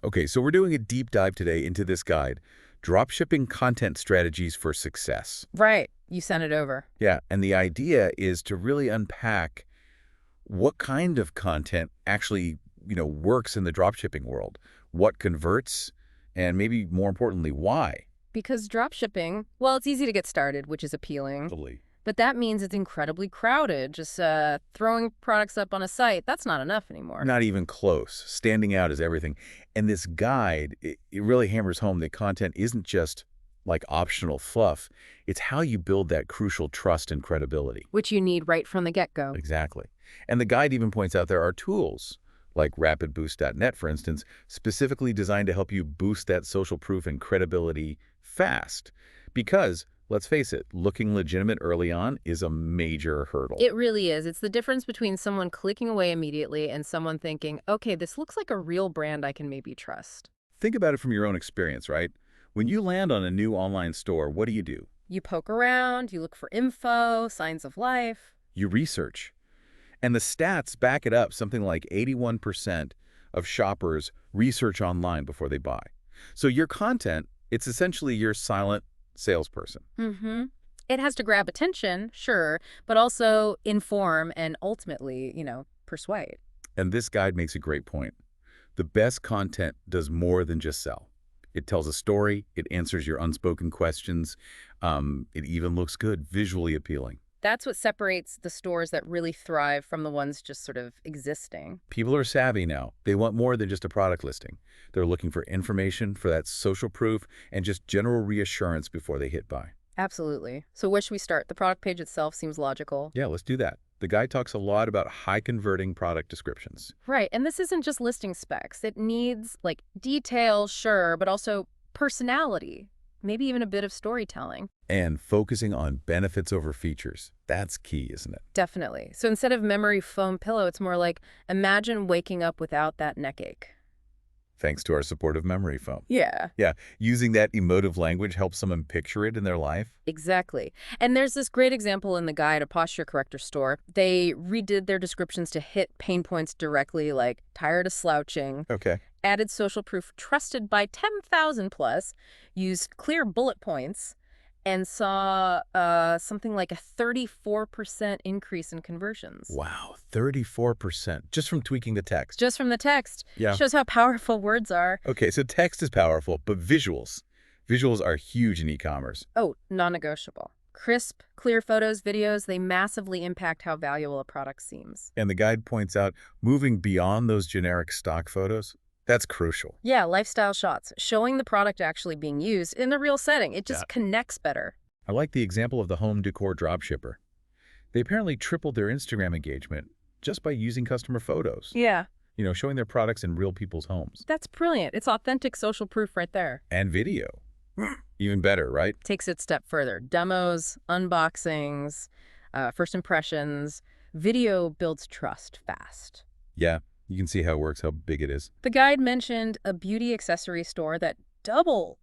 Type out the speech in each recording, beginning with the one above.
Okay, so we're doing a deep dive today into this guide, Dropshipping Content Strategies for Success. Right. You sent it over. Yeah, and the idea is to really unpack what kind of content actually, works in the dropshipping world, what converts, and maybe more importantly, why. Because dropshipping, well, it's easy to get started, which is appealing. Totally. But that means it's incredibly crowded. Just throwing products up on a site, that's not enough anymore. Not even close. Standing out is everything. And this guide, it really hammers home that content isn't just like optional fluff. It's how you build that crucial trust and credibility. Which you need right from the get-go. Exactly. And the guide even points out there are tools, like rapidboost.net, for instance, specifically designed to help you boost that social proof and credibility fast. Because, let's face it, looking legitimate early on is a major hurdle. It really is. It's the difference between someone clicking away immediately and someone thinking, okay, this looks like a real brand I can maybe trust. Think about it from your own experience, right? When you land on a new online store, what do? You poke around, you look for info, signs of life. You research. And the stats back it up. Something like 81% of shoppers research online before they buy. So your content, it's essentially your silent salesperson. Mm-hmm. It has to grab attention, sure, but also inform and ultimately, persuade. And this guide makes a great point. The best content does more than just sell. It tells a story, it answers your unspoken questions, it even looks good, visually appealing. That's what separates the stores that really thrive from the ones just sort of existing. People are savvy now. They want more than just a product listing. They're looking for information, for that social proof, and just general reassurance before they hit buy. Absolutely. So where should we start? The product page itself seems logical. Yeah, let's do that. The guide talks a lot about high-converting product descriptions. Right, and this isn't just listing specs. It needs, detail, sure, but also personality, maybe even a bit of storytelling. And focusing on benefits over features. That's key, isn't it? Definitely. So instead of memory foam pillow, it's more like, imagine waking up without that neck ache. Thanks to our supportive memory foam. Yeah. Yeah, using that emotive language helps someone picture it in their life. Exactly. And there's this great example in the guide, a posture corrector store. They redid their descriptions to hit pain points directly, like tired of slouching. Okay. Added social proof trusted by 10,000 plus, used clear bullet points, and saw something like a 34% increase in conversions. Wow, 34% just from tweaking the text. Just from the text. Yeah. Shows how powerful words are. Okay, so text is powerful, but visuals. Visuals are huge in e-commerce. Oh, non-negotiable. Crisp, clear photos, videos, they massively impact how valuable a product seems. And the guide points out moving beyond those generic stock photos, that's crucial. Yeah, lifestyle shots, showing the product actually being used in the real setting. It just connects better. I like the example of the home decor dropshipper. They apparently tripled their Instagram engagement just by using customer photos. Yeah. Showing their products in real people's homes. That's brilliant. It's authentic social proof right there. And video. Even better, right? Takes it a step further. Demos, unboxings, first impressions. Video builds trust fast. Yeah, you can see how it works, how big it is. The guide mentioned a beauty accessory store that double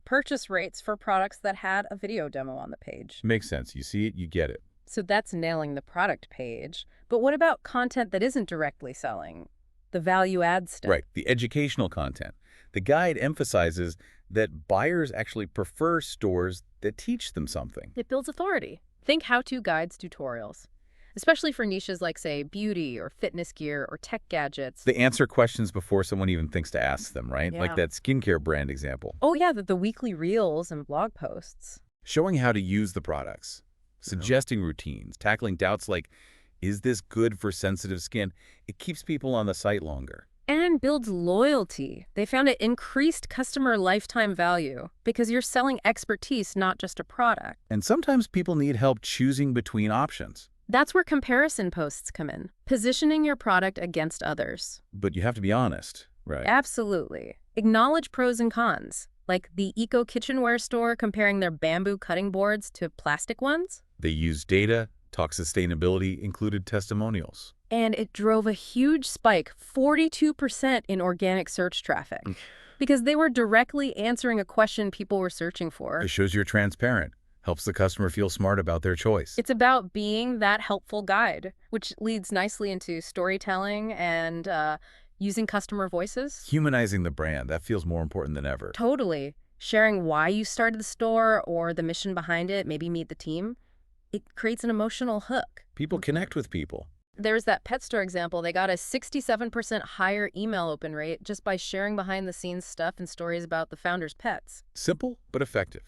purchase rates for products that had a video demo on the page. Makes sense. You see it, you get it. So that's nailing the product page. But what about content that isn't directly selling? The value add stuff. Right, the educational content. The guide emphasizes that buyers actually prefer stores that teach them something. It builds authority. Think how-to guides, tutorials. Especially for niches like, say, beauty or fitness gear or tech gadgets. They answer questions before someone even thinks to ask them, right? Yeah. Like that skincare brand example. Oh, yeah, the weekly reels and blog posts. Showing how to use the products, suggesting routines, tackling doubts like, is this good for sensitive skin? It keeps people on the site longer. And builds loyalty. They found it increased customer lifetime value because you're selling expertise, not just a product. And sometimes people need help choosing between options. That's where comparison posts come in, positioning your product against others. But you have to be honest, right? Absolutely. Acknowledge pros and cons, like the eco kitchenware store comparing their bamboo cutting boards to plastic ones. They use data, talk sustainability, included testimonials. And it drove a huge spike, 42% in organic search traffic, because they were directly answering a question people were searching for. It shows you're transparent. Helps the customer feel smart about their choice. It's about being that helpful guide, which leads nicely into storytelling and Using customer voices? Humanizing the brand, that feels more important than ever. Totally. Sharing why you started the store or the mission behind it, maybe meet the team. It creates an emotional hook. People connect with people. There's that pet store example. They got a 67% higher email open rate just by sharing behind-the-scenes stuff and stories about the founder's pets. Simple, but effective.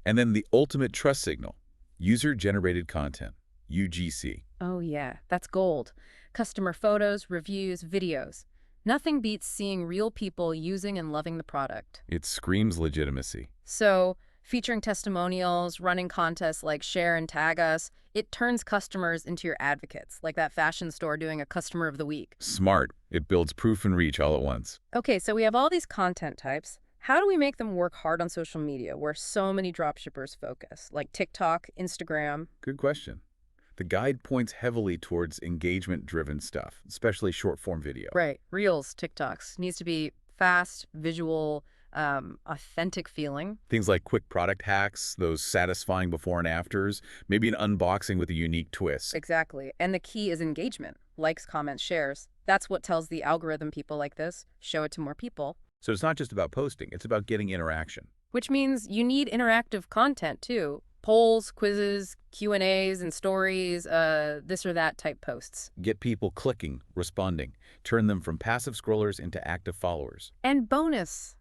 And then the ultimate trust signal, user-generated content, UGC. Oh yeah, that's gold. Customer photos, reviews, videos. Nothing beats seeing real people using and loving the product. It screams legitimacy. So, featuring testimonials, running contests like share and tag us, it turns customers into your advocates, like that fashion store doing a customer of the week. Smart. It builds proof and reach all at once. Okay, so we have all these content types. How do we make them work hard on social media where so many dropshippers focus, like TikTok, Instagram? Good question. The guide points heavily towards engagement-driven stuff, especially short-form video. Right. Reels, TikToks. Needs to be fast, visual, authentic feeling. Things like quick product hacks, those satisfying before and afters, maybe an unboxing with a unique twist. Exactly. And the key is engagement. Likes, comments, shares. That's what tells the algorithm people like this, show it to more people. So it's not just about posting, it's about getting interaction. Which means you need interactive content, too. Polls, quizzes, Q&As, and stories, this or that type posts. Get people clicking, responding. Turn them from passive scrollers into active followers. And bonus,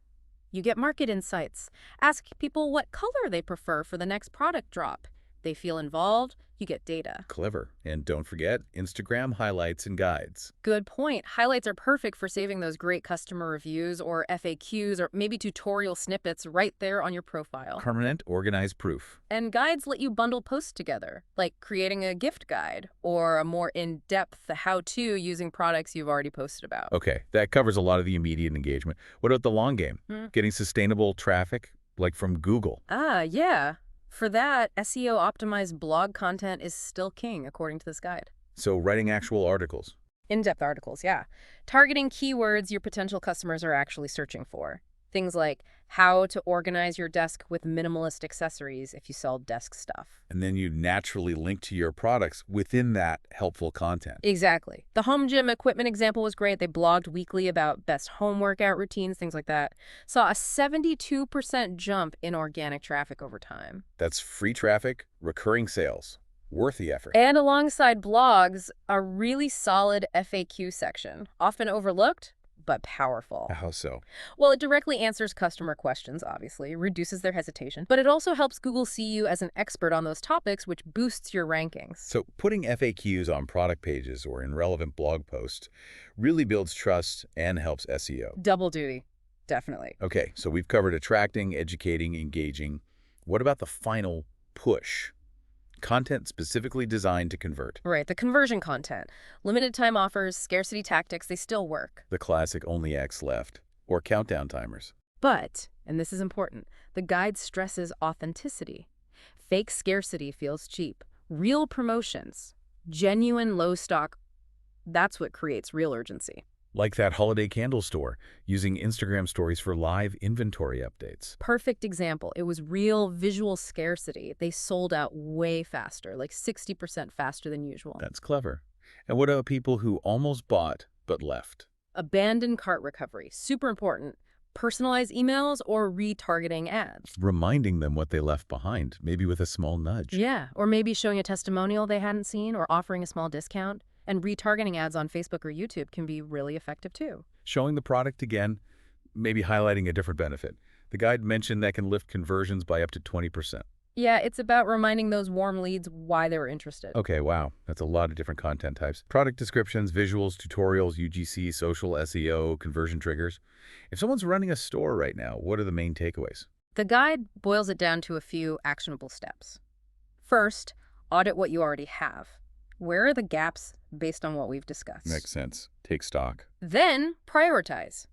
you get market insights. Ask people what color they prefer for the next product drop. They feel involved, you get data. Clever. And don't forget, Instagram highlights and guides. Good point. Highlights are perfect for saving those great customer reviews or FAQs or maybe tutorial snippets right there on your profile. Permanent, organized proof. And guides let you bundle posts together, like creating a gift guide or a more in-depth how-to using products you've already posted about. Okay, that covers a lot of the immediate engagement. What about the long game? Getting sustainable traffic, like from Google? Yeah. For that, SEO-optimized blog content is still king, according to this guide. So writing actual articles. In-depth articles, yeah. Targeting keywords your potential customers are actually searching for. Things like how to organize your desk with minimalist accessories if you sell desk stuff. And then you naturally link to your products within that helpful content. Exactly. The home gym equipment example was great. They blogged weekly about best home workout routines, things like that. Saw a 72% jump in organic traffic over time. That's free traffic, recurring sales. Worth the effort. And alongside blogs, a really solid FAQ section, often overlooked, but powerful. How so? Well, it directly answers customer questions, obviously, reduces their hesitation, but it also helps Google see you as an expert on those topics, which boosts your rankings. So putting FAQs on product pages or in relevant blog posts really builds trust and helps SEO. Double duty, definitely. Okay, so we've covered attracting, educating, engaging. What about the final push? Content specifically designed to convert. Right, the conversion content. Limited time offers, scarcity tactics, they still work. The classic only X left, or countdown timers. But, and this is important, the guide stresses authenticity. Fake scarcity feels cheap. Real promotions, genuine low stock, that's what creates real urgency. Like that holiday candle store, using Instagram stories for live inventory updates. Perfect example. It was real visual scarcity. They sold out way faster, like 60% faster than usual. That's clever. And what about people who almost bought but left? Abandoned cart recovery. Super important. Personalized emails or retargeting ads. Reminding them what they left behind, maybe with a small nudge. Yeah, or maybe showing a testimonial they hadn't seen or offering a small discount. And retargeting ads on Facebook or YouTube can be really effective too. Showing the product again, maybe highlighting a different benefit. The guide mentioned that can lift conversions by up to 20%. Yeah, it's about reminding those warm leads why they were interested. Okay, wow. That's a lot of different content types. Product descriptions, visuals, tutorials, UGC, social, SEO, conversion triggers. If someone's running a store right now, what are the main takeaways? The guide boils it down to a few actionable steps. First, audit what you already have. Where are the gaps based on what we've discussed? Makes sense. Take stock. Then, prioritize.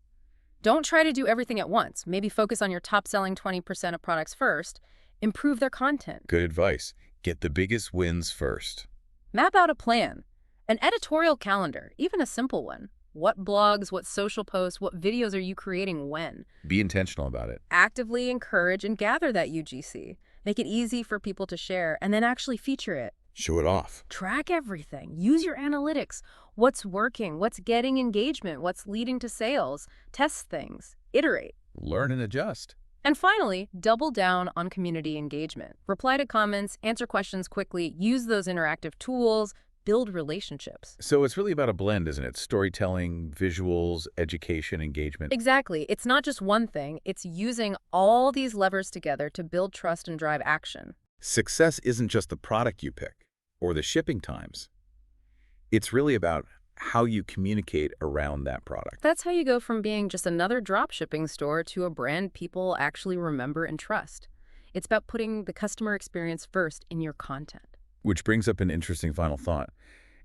Don't try to do everything at once. Maybe focus on your top-selling 20% of products first. Improve their content. Good advice. Get the biggest wins first. Map out a plan. An editorial calendar, even a simple one. What blogs, what social posts, what videos are you creating when? Be intentional about it. Actively encourage and gather that UGC. Make it easy for people to share, and then actually feature it. Show it off. Track everything. Use your analytics. What's working? What's getting engagement? What's leading to sales? Test things. Iterate. Learn and adjust. And finally, double down on community engagement. Reply to comments, answer questions quickly, use those interactive tools, build relationships. So it's really about a blend, isn't it? Storytelling, visuals, education, engagement. Exactly. It's not just one thing. It's using all these levers together to build trust and drive action. Success isn't just the product you pick or the shipping times. It's really about how you communicate around that product. That's how you go from being just another dropshipping store to a brand people actually remember and trust. It's about putting the customer experience first in your content. Which brings up an interesting final thought.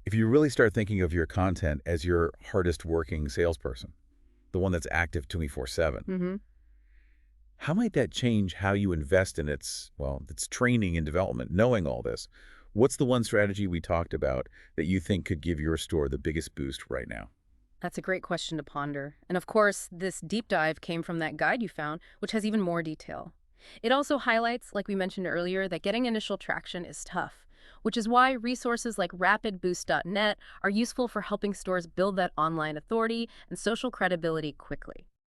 If you really start thinking of your content as your hardest working salesperson, the one that's active 24/7, how might that change how you invest in its training and development, knowing all this? What's the one strategy we talked about that you think could give your store the biggest boost right now? That's a great question to ponder. And of course, this deep dive came from that guide you found, which has even more detail. It also highlights, like we mentioned earlier, that getting initial traction is tough, which is why resources like rapidboost.net are useful for helping stores build that online authority and social credibility quickly.